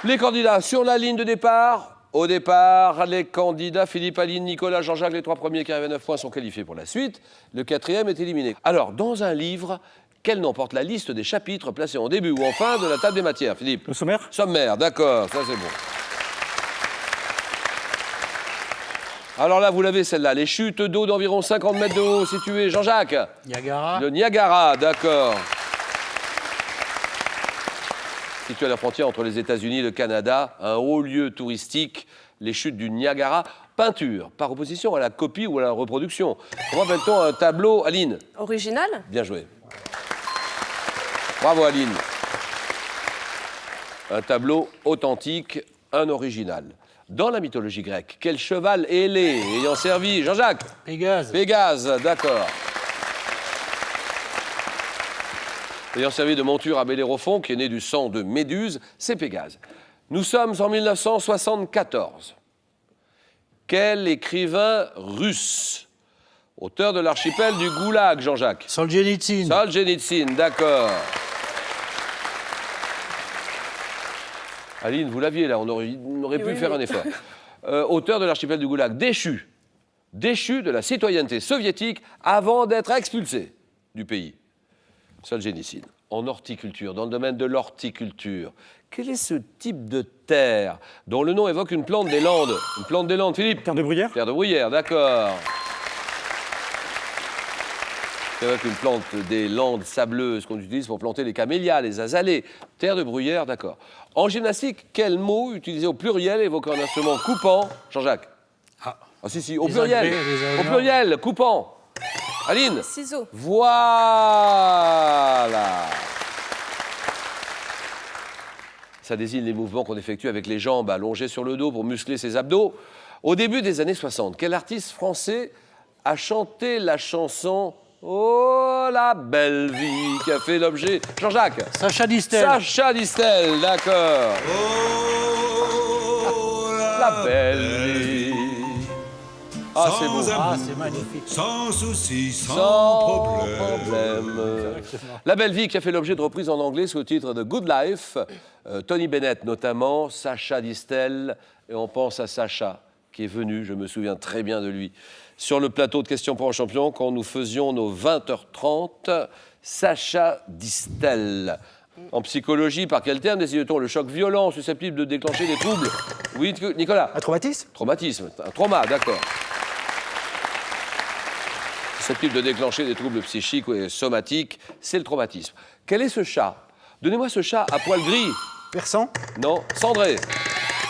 Les candidats sur la ligne de départ. Au départ, les candidats Philippe, Aline, Nicolas, Jean-Jacques, les 3 premiers qui arrivent à 9 points sont qualifiés pour la suite. Le 4e est éliminé. Alors, dans un livre, quel nom porte la liste des chapitres placés en début ou en fin de la table des matières, Philippe? Le sommaire. Sommaire, d'accord, ça c'est bon. Alors là, vous l'avez celle-là, les chutes d'eau d'environ 50 mètres de haut situées. Jean-Jacques? Niagara. Le Niagara, d'accord. Situé à la frontière entre les États-Unis et le Canada, un haut lieu touristique, les chutes du Niagara. Peinture, par opposition à la copie ou à la reproduction. Comment appelle-t-on un tableau, Aline? Original? Bien joué. Bravo, Aline. Un tableau authentique, un original. Dans la mythologie grecque, quel cheval ailé ayant servi, Jean-Jacques? Pégase. Pégase, d'accord. Ayant servi de monture à Bellérophon, qui est né du sang de Méduse, c'est Pégase. Nous sommes en 1974. Quel écrivain russe, auteur de l'archipel du Goulag, Jean-Jacques? Solzhenitsyn. Solzhenitsyn, d'accord. Aline, vous l'aviez là, on aurait pu faire un effort. Auteur de l'archipel du Goulag, déchu de la citoyenneté soviétique avant d'être expulsé du pays. Solzhenitsyn. En horticulture, dans le domaine de l'horticulture, quel est ce type de terre dont le nom évoque une plante des Landes? Une plante des Landes, Philippe? Terre de bruyère. Terre de bruyère, d'accord. C'est vrai qu'une plante des landes sableuses qu'on utilise pour planter les camélias, les azalées. Terre de bruyère, d'accord. En gymnastique, quel mot utilisé au pluriel évoquant un instrument coupant, Jean-Jacques? Ah. Ah si, au Les pluriel. agrès, les Au pluriel, coupant. Aline? Ciseaux. Voilà. Ça désigne les mouvements qu'on effectue avec les jambes allongées sur le dos pour muscler ses abdos. Au début des années 60, quel artiste français a chanté la chanson « Oh, la belle vie » qui a fait l'objet... Jean-Jacques? Sacha Distel. Sacha Distel, d'accord. Oh, la belle vie. Ah, c'est beau. Ah, c'est magnifique. Sans souci, sans problème. La belle vie qui a fait l'objet de reprises en anglais sous le titre de Good Life. Tony Bennett notamment, Sacha Distel. Et on pense à Sacha qui est venu, je me souviens très bien de lui, sur le plateau de Questions pour un champion quand nous faisions nos 20h30. Sacha Distel. En psychologie, par quel terme désigne-t-on le choc violent susceptible de déclencher des troubles? Oui, Nicolas? Un traumatisme. Traumatisme, un trauma, d'accord. Susceptible de déclencher des troubles psychiques et somatiques, c'est le traumatisme. Quel est ce chat? Donnez-moi ce chat à poil gris. Persan. Non, cendré.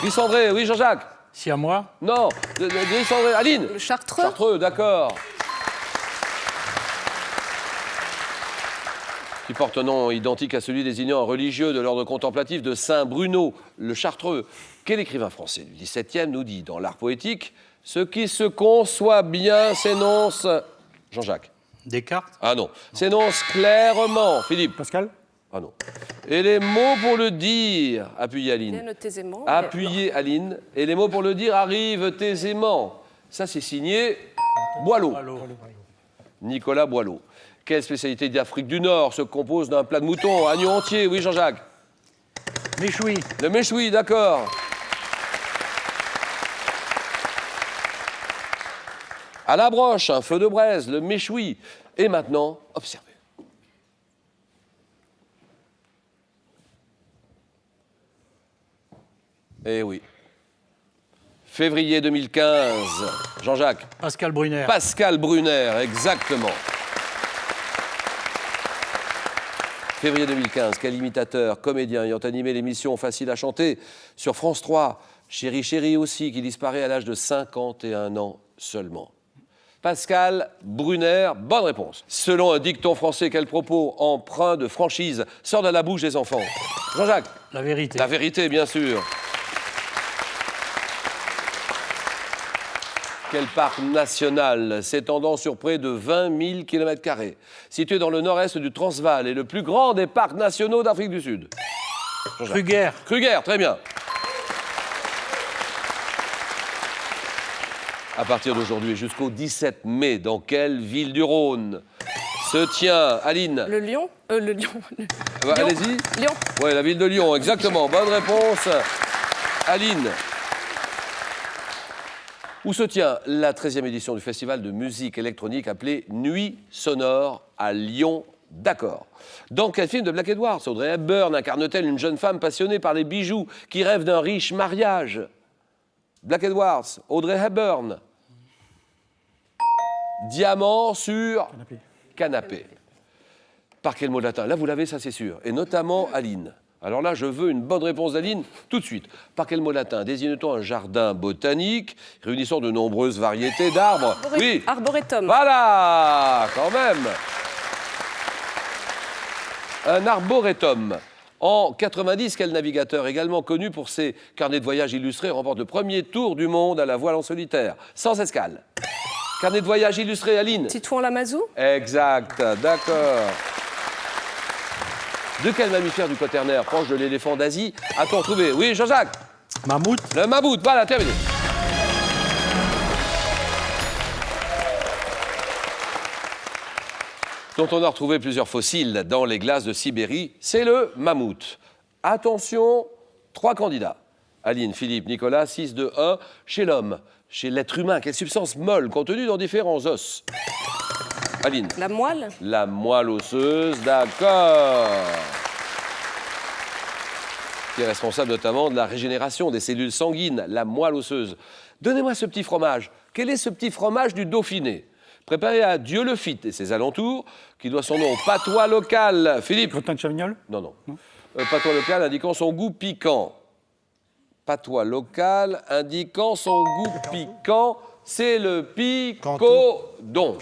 Gris cendré, oui, Jean-Jacques? Siamois. Non, gris cendré. Aline? Le chartreux. Chartreux, d'accord. Qui porte un nom identique à celui désignant un religieux de l'ordre contemplatif de Saint Bruno, le Chartreux. Quel écrivain français du XVIIe nous dit, dans l'art poétique, ce qui se conçoit bien s'énonce... Jean-Jacques? Descartes. Ah non. S'énonce clairement. Philippe? Pascal. Ah non. Et les mots pour le dire, appuyez Aline. Viennent aisément. Appuyez Aline. Et les mots pour le dire arrivent aisément. Ça, c'est signé Boileau. Nicolas Boileau. Quelle spécialité d'Afrique du Nord se compose d'un plat de mouton, agneau entier? Oui, Jean-Jacques? Méchoui. Le méchoui, d'accord. À la broche, un feu de braise, le méchoui. Et maintenant, observez. Eh oui. Février 2015. Jean-Jacques? Pascal Brunner. Pascal Brunner, exactement. Février 2015, quel imitateur, comédien ayant animé l'émission Facile à chanter sur France 3. Chéri Chéri aussi, qui disparaît à l'âge de 51 ans seulement. Pascal Brunner, bonne réponse. Selon un dicton français, quel propos empreint de franchise sort de la bouche des enfants? Jean-Jacques? La vérité. La vérité, bien sûr. Quel parc national s'étendant sur près de 20 000 km², situé dans le nord-est du Transvaal, est le plus grand des parcs nationaux d'Afrique du Sud? Kruger. Kruger, très bien. À partir d'aujourd'hui jusqu'au 17 mai, dans quelle ville du Rhône se tient, Aline. Le lion. Le lion. Ouais, Lyon. allez-y. Lyon. Oui, la ville de Lyon, exactement. Bonne réponse. Aline. Où se tient la 13e édition du festival de musique électronique appelé Nuit sonore à Lyon? D'accord. Dans quel film de Black Edwards Audrey Hepburn incarne-t-elle une jeune femme passionnée par les bijoux qui rêve d'un riche mariage? Black Edwards, Audrey Hepburn. Diamant sur canapé. Par quel mot latin? Là, vous l'avez, ça c'est sûr. Et notamment Aline. Alors là, je veux une bonne réponse d'Aline tout de suite. Par quel mot latin désigne-t-on un jardin botanique réunissant de nombreuses variétés d'arbres? Oui. Arboretum. Voilà, quand même. Un arboretum. En 90, quel navigateur, également connu pour ses carnets de voyage illustrés, remporte le premier tour du monde à la voile en solitaire, sans escale? Carnet de voyage illustré, Aline? Titouan Lamazou. Exact, d'accord. De quel mammifère du quaternaire, proche de l'éléphant d'Asie, a-t-on retrouvé? Oui, Jean-Jacques? Mammouth. Le mammouth, voilà, terminé. Dont on a retrouvé plusieurs fossiles dans les glaces de Sibérie, c'est le mammouth. Attention, 3 candidats. Aline, Philippe, Nicolas, 6, 2, 1. Chez l'homme, chez l'être humain, quelle substance molle contenue dans différents os? Aline. La moelle. La moelle osseuse, d'accord. Qui est responsable notamment de la régénération des cellules sanguines, la moelle osseuse. Donnez-moi ce petit fromage. Quel est ce petit fromage du Dauphiné? Préparé à Dieu-le-Fit et ses alentours, qui doit son nom au patois local. Philippe? Crottin de Chavignol. Non. Patois local indiquant son goût piquant. Patois local indiquant son goût piquant, c'est le picodon.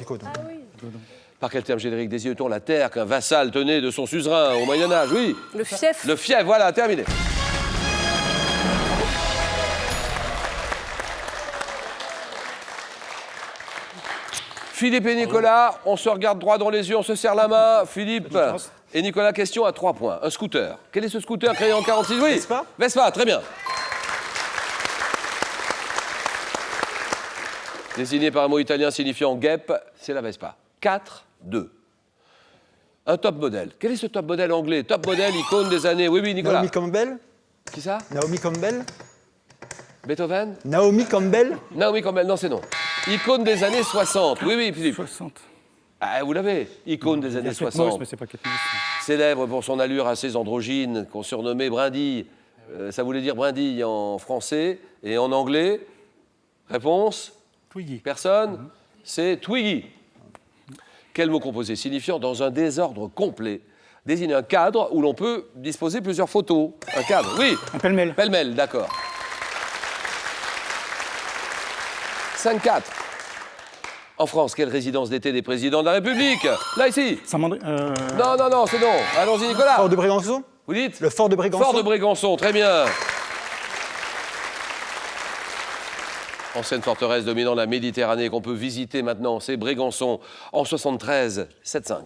Par quel terme générique désigne-t-on la terre qu'un vassal tenait de son suzerain au Moyen-Âge? Oui. Le fief. Le fief, voilà, terminé. Philippe et Nicolas, on se regarde droit dans les yeux, on se serre la main. Philippe et Nicolas, question à 3 points. Un scooter. Quel est ce scooter créé en 46? Oui. Vespa. Vespa, très bien. Désigné par un mot italien signifiant guêpe, c'est la Vespa. 4, 2. Un top modèle. Quel est ce top modèle anglais? Top modèle, icône des années. Oui, Nicolas. Naomi Campbell. Qui ça? Naomi Campbell. Beethoven? Naomi Campbell. Naomi Campbell, non, c'est non. Icône des années 60. Oui, Philippe. 60. Ah, vous l'avez. Icône des années 60. mais c'est pas Kate Moss. Célèbre pour son allure assez androgyne, qu'on surnommait Brindille. Ça voulait dire brindille en français et en anglais. Réponse? Twiggy. Personne? C'est Twiggy. Quel mot composé signifiant dans un désordre complet désigne un cadre où l'on peut disposer plusieurs photos? Un cadre, oui. Un pêle-mêle. Pêle-mêle, d'accord. 5-4. En France, quelle résidence d'été des présidents de la République? Là, ici. Saint-Mandré. Non, c'est non. Allons-y, Nicolas. Fort de Brégançon. Vous dites? Le fort de Brégançon. Fort de Brégançon, très bien. Ancienne forteresse dominant la Méditerranée qu'on peut visiter maintenant, c'est Brégançon. En 73, 7-5.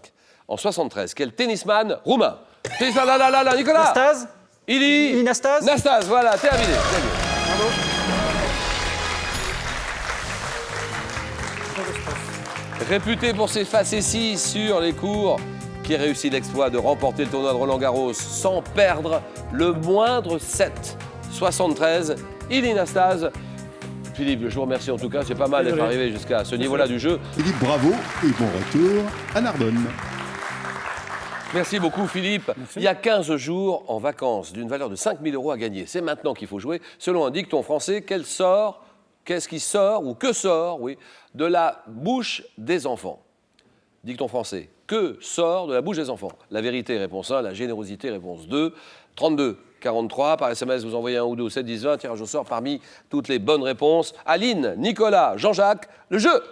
En 73, quel tennisman roumain? Tennisman, là, Nicolas. Nastase. Ili Nastase. Nastase, voilà, terminé. Réputé pour ses facéties sur les cours, qui réussit l'exploit de remporter le tournoi de Roland-Garros sans perdre le moindre set. 73, Ili Nastase. Philippe, je vous remercie en tout cas, c'est pas mal d'être arrivé jusqu'à ce niveau-là du jeu. Philippe, bravo et bon retour à Narbonne. Merci beaucoup Philippe. Merci. Il y a 15 jours en vacances d'une valeur de 5 000 € à gagner. C'est maintenant qu'il faut jouer. Selon un dicton français, qu'est-ce qui sort, ou que sort, oui, de la bouche des enfants? Dicton français. Que sort de la bouche des enfants? La vérité, réponse 1. La générosité, réponse 2. 32 43. Par SMS, vous envoyez 1 ou 2 au 7 10 20. Tirage au sort parmi toutes les bonnes réponses. Aline, Nicolas, Jean-Jacques, le jeu.